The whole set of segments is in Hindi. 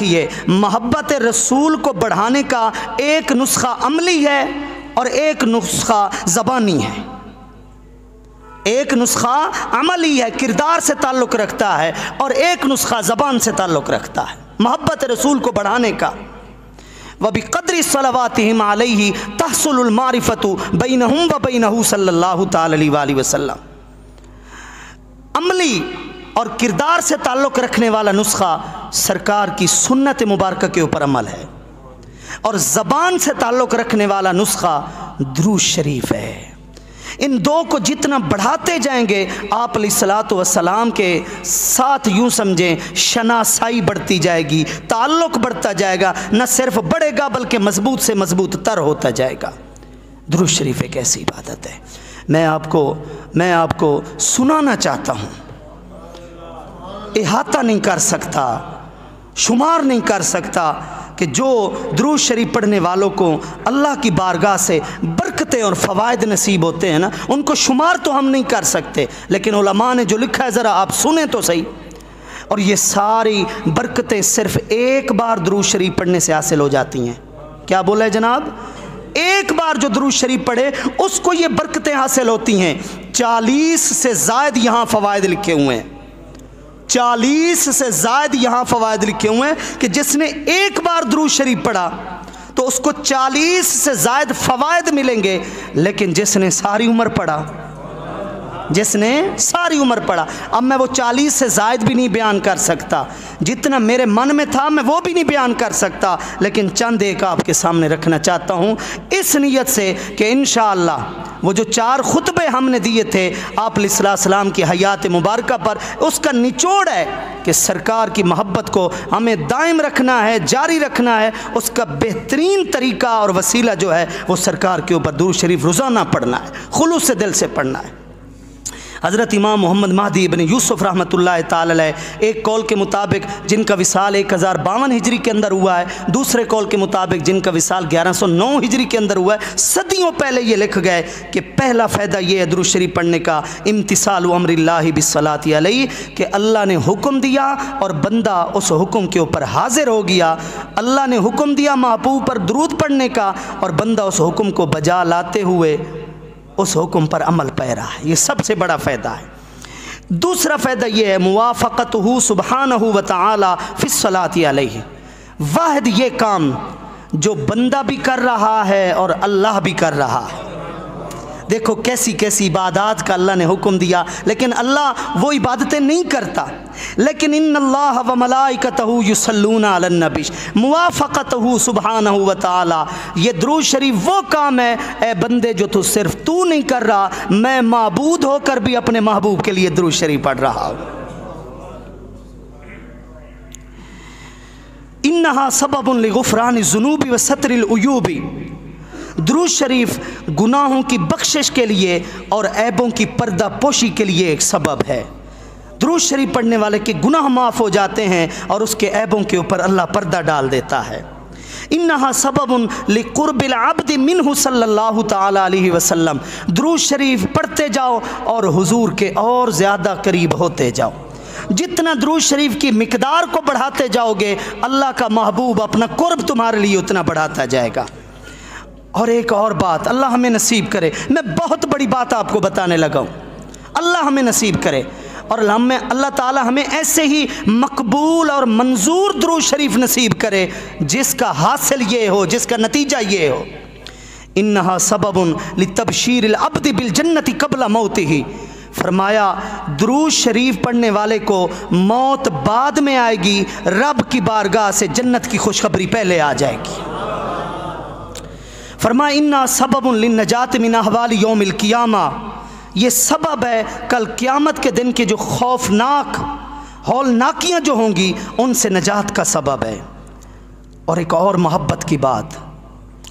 ये मोहब्बत रसूल को बढ़ाने का एक नुस्खा अमली है और एक नुस्खा ज़बानी है। एक नुस्खा अमली है, किरदार से ताल्लुक़ रखता है, और एक नुस्खा ज़बान से ताल्लुक़ रखता है मोहब्बत रसूल को बढ़ाने का। वबिक़द्रि सलवातिहिम अलैहि तहसुलुल मारिफतु बैनहुम व बैनहु सल्लल्लाहु तआला अलैहि वसल्लम। अमली और किरदार से ताल्लुक़ रखने वाला नुस्खा सरकार की सुन्नत मुबारक के ऊपर अमल है, और ज़बान से ताल्लुक़ रखने वाला नुस्खा दुरूद शरीफ है। इन दो को जितना बढ़ाते जाएंगे आप अलैहिस्सलातु वस्सलाम के साथ यूँ समझें शनासाई बढ़ती जाएगी, ताल्लुक़ बढ़ता जाएगा, न सिर्फ बढ़ेगा बल्कि मजबूत से मजबूत तर होता जाएगा। दुरूद शरीफ एक ऐसी इबादत है, मैं आपको सुनाना चाहता हूँ, इहाता नहीं कर सकता, शुमार नहीं कर सकता कि जो दुरूद शरीफ पढ़ने वालों को अल्लाह की बारगाह से बरकतें और फ़वाइद नसीब होते हैं ना, उनको शुमार तो हम नहीं कर सकते, लेकिन उलमा ने जो लिखा है ज़रा आप सुने तो सही। और ये सारी बरकतें सिर्फ़ एक बार दुरूद शरीफ पढ़ने से हासिल हो जाती हैं। क्या बोला है जनाब? एक बार जो दुरूद शरीफ पढ़े उसको ये बरकतें हासिल होती हैं। 40 से ज़ायद यहाँ फ़वाइद लिखे हुए हैं, 40 से ज़ायद यहाँ फ़वाइद लिखे हुए हैं कि जिसने एक बार दुरूद शरीफ पढ़ा तो उसको 40 से ज़ायद फ़वाइद मिलेंगे, लेकिन जिसने सारी उम्र पढ़ा, जिसने सारी उम्र पढ़ा, अब मैं वो 40 से ज़ायद भी नहीं बयान कर सकता, जितना मेरे मन में था मैं वो भी नहीं बयान कर सकता, लेकिन चंद एक आपके सामने रखना चाहता हूँ इस नीयत से कि इंशाअल्लाह वो जो 4 खुतबे हमने दिए थे आप अलैहिस्सलाम की हयात मुबारक पर, उसका निचोड़ है कि सरकार की मोहब्बत को हमें दायम रखना है, जारी रखना है। उसका बेहतरीन तरीका और वसीला जो है वो सरकार के ऊपर दुरूद शरीफ रोज़ाना पढ़ना है, खुलूस से दिल से पढ़ना है। हज़रत इमाम मोहम्मद महदी इब्न यूसुफ़ रहमतुल्लाह ताला अलैह एक कौल के मुताबिक जिनका विसाल 1052 हिजरी के अंदर हुआ है, दूसरे कौल के मुताबिक जिनका विसाल 1109 हिजरी के अंदर हुआ है, सदियों पहले ये लिख गए कि पहला फ़ायदा ये है दुरूद शरीफ पढ़ने का, इम्तिसालु अम्रिल्लाहि बिस्सलाति अलैहि, कि अल्लाह ने हुक्म दिया और बंदा उस हुक्म के ऊपर हाजिर हो गया। अल्लाह ने हुक्म दिया महबूब पर दुरूद पढ़ने का और बंदा उस हुक्म को बजा लाते हुए उस हुक्म पर अमल पैरा है, ये सबसे बड़ा फ़ायदा है। दूसरा फ़ायदा ये है मुवाफ़क़तुहु सुब्हानहु व तआला फ़िस्सलाति अलैहि, वाहिद ये काम जो बंदा भी कर रहा है और अल्लाह भी कर रहा है। देखो कैसी कैसी इबादत का अल्लाह ने हुक्म दिया, लेकिन अल्लाह वो इबादतें नहीं करता, लेकिन इन्नल्लाह व मलाइकतहु युसल्लूना अलन नबी मुवाफ़क़तहु सुब्हानहु व तआला, ये दुरूद शरीफ वो काम है ए बंदे जो तू सिर्फ तू नहीं कर रहा, मैं माबूद होकर भी अपने महबूब के लिए दुरूद शरीफ पढ़ रहा हूँ। इन्नहा सबबुन लिग़ुफ़रानि ज़ुनूबि व सत्रिल उयूबि, दुरूद शरीफ गुनाहों की बख्शिश के लिए और ऐबों की पर्दा पोशी के लिए एक सबब है। दुरूद शरीफ पढ़ने वाले के गुनाह माफ़ हो जाते हैं और उसके ऐबों के ऊपर अल्लाह पर्दा डाल देता है। इन्नहा सबबुन लिक़ुर्बिल अब्दि मिन्हु सल्लल्लाहु तआला अलैहि वसल्लम, दुरूद शरीफ पढ़ते जाओ और हुजूर के और ज़्यादा करीब होते जाओ। जितना दुरूद शरीफ की मिकदार को बढ़ाते जाओगे अल्लाह का महबूब अपना कुर्ब तुम्हारे लिए उतना बढ़ाता जाएगा। और एक और बात अल्लाह हमें नसीब करे, मैं बहुत बड़ी बात आपको बताने लगा हूँ, अल्लाह हमें नसीब करे और अल्लाह ताला हमें ऐसे ही मकबूल और मंजूर दुरूद शरीफ नसीब करे जिसका हासिल ये हो, जिसका नतीजा ये हो। इन्नहा सबबुन लितबशीरिल अब्दि बिल जन्नति क़ब्ल मौतिही, फरमाया दुरूद शरीफ पढ़ने वाले को मौत बाद में आएगी, रब की बारगाह से जन्नत की खुशखबरी पहले आ जाएगी। फरमाया इन्ना सबबुन लिन्नजात मिन अहवालि यौमिल क़ियामा, ये सबब है कल क़यामत के दिन के जो खौफनाक हौलनाकियाँ जो होंगी उनसे नजात का सबब है। और एक और मोहब्बत की बात,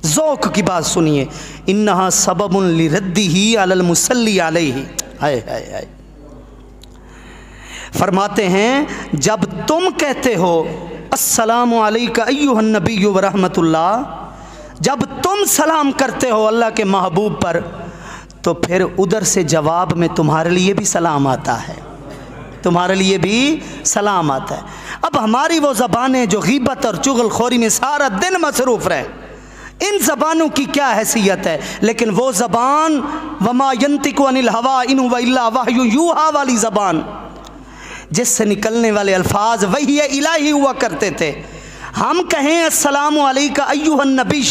ज़ौक़ की बात सुनिए, इन्नहा सबबुन लिरद्दिही अलल मुसल्ली अलैहि, हाय हाय हाय, फरमाते हैं जब तुम कहते हो अस्सलामु अलैका अय्युहन नबिय्यु व रहमतुल्लाह, जब तुम सलाम करते हो अल्लाह के महबूब पर तो फिर उधर से जवाब में तुम्हारे लिए भी सलाम आता है। तुम्हारे लिए भी सलामत है। अब हमारी वो ज़बानें जो गीबत और चुगलखोरी में सारा दिन मसरूफ़ रहे, इन ज़बानों की क्या हैसियत है। लेकिन वो ज़बान वमा यंतिकु अनिल हवा इन हुवा इल्ला वहयु यूहा वाली ज़बान, जिससे निकलने वाले अल्फाज वही इलाही हुआ करते थे। हम कहें अस्सलामु अलैका अय्युहन नबी,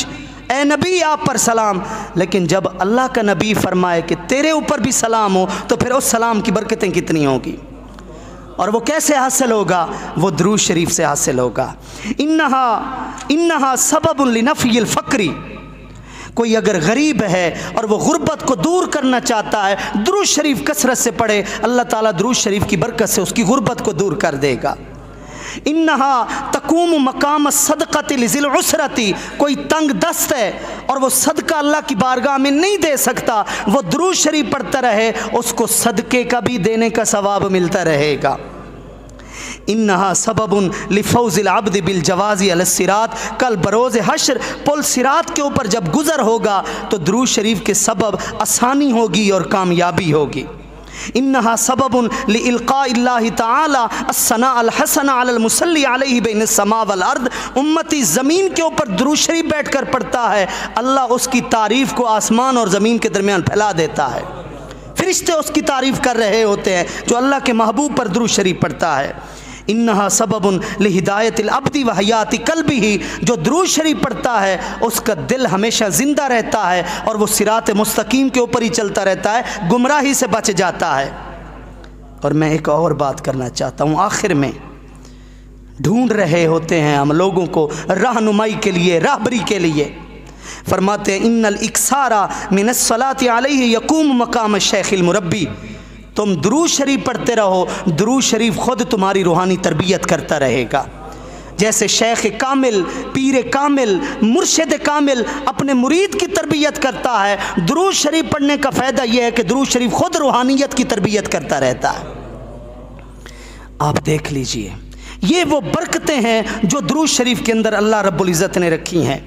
ए नबी आप पर सलाम, लेकिन जब अल्लाह का नबी फरमाए कि तेरे ऊपर भी सलाम हो, तो फिर उस सलाम की बरकतें कितनी होगी। और वो कैसे हासिल होगा, वो दुरूद शरीफ से हासिल होगा। इन्नहा सबबुन लिनफ़िल फ़क्री, कोई अगर गरीब है और वो गुर्बत को दूर करना चाहता है, दुरूद शरीफ कसरत से पढ़े, अल्लाह ताला दुरूद शरीफ की बरकत से उसकी गुर्बत को दूर कर देगा। इन्नहा तकूम मकाम सदक़ति लिज़िल उसरती, कोई तंग दस्त है और वो सदका अल्लाह की बारगाह में नहीं दे सकता, वो दुरूद शरीफ पढ़ता रहे, उसको सदके का भी देने का सवाब मिलता रहेगा। इन्नहा सबबुन लिफ़ौज़िल अब्द बिल जवाज़ी अल सिरात, कल बरोज़ हश्र पुल सिरात के ऊपर जब गुज़र होगा तो दुरूद शरीफ के सबब आसानी होगी और कामयाबी होगी। इन्नहा सबबुन लिइल्क़ाइल्लाहि तआला अस्सना अल हसना अलल मुसल्ली अलैहि बैन समा वल अर्द, उम्मती ज़मीन के ऊपर दुरूद शरीफ बैठ कर पढ़ता है, अल्लाह उसकी तारीफ़ को आसमान और ज़मीन के दरमियान फैला देता है। फरिश्ते उसकी तारीफ़ कर रहे होते हैं जो अल्लाह के महबूब पर दुरूद शरीफ पढ़ता है। इन्नहा सबबुन लिहिदायतिल अब्दी व हयाती क़ल्बिही, जो दुरूद शरीफ पढ़ता है उसका दिल हमेशा ज़िंदा रहता है और वो सिरात मुस्तकीम के ऊपर ही चलता रहता है, गुमराही से बच जाता है। और मैं एक और बात करना चाहता हूँ, आखिर में ढूंढ रहे होते हैं हम लोगों को रहनुमाई के लिए, राहबरी के लिए। फरमाते हैं इन्नल इक्सारा मिनस सलाति अलैहि यकूम मकाम शेखिल मुरब्बी, तुम दुरूद शरीफ पढ़ते रहो, दुरूद शरीफ खुद तुम्हारी रूहानी तरबियत करता रहेगा। जैसे शेख कामिल, पीर कामिल, मुर्शिद कामिल अपने मुरीद की तरबियत करता है, दुरूद शरीफ पढ़ने का फ़ायदा यह है कि दुरूद शरीफ खुद रूहानियत की तरबियत करता रहता है। आप देख लीजिए, ये वो बरकतें हैं जो दुरूद शरीफ के अंदर अल्लाह रब्बुल इज़्ज़त ने रखी हैं।